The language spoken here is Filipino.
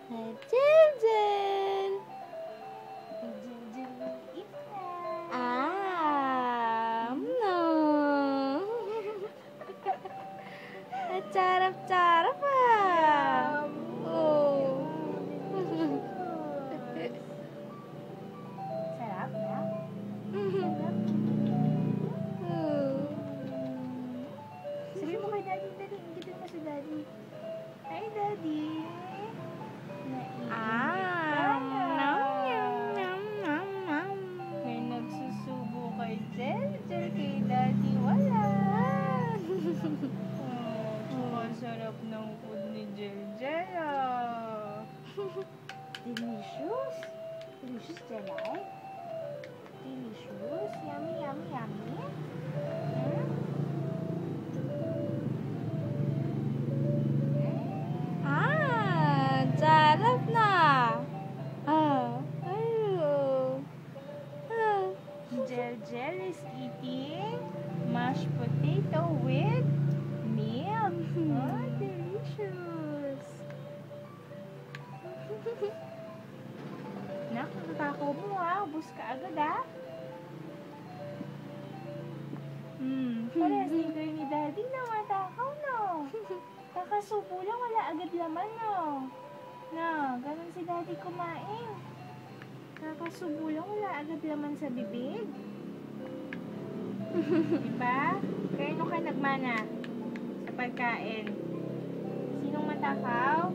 Jeljen. Jeljen liit na. No. Charap-charap Oh. Sarap na? Sabi mo kay Daddy, Daddy, ingitin mo si Daddy. Hi, Daddy. May nagsusubo kay Jeljen, kay Daddy wala. Sarap ng food ni Jeljen. Delicious. Delicious, Jelay. Delicious. Yummy, yummy, yummy. Sarap na. Jeljen is eating mashed potato with milk. Delicious. Nak, natatakaw mo ubus ka agad Parehas din kayo ni Daddy na matakaw Kakasubo lang, wala agad laman ganun si Daddy kumain. Kakasubo lang, wala agad laman sa bibig. Diba? Kaya nung ka nagmana sa pagkain. Sinong matakaw?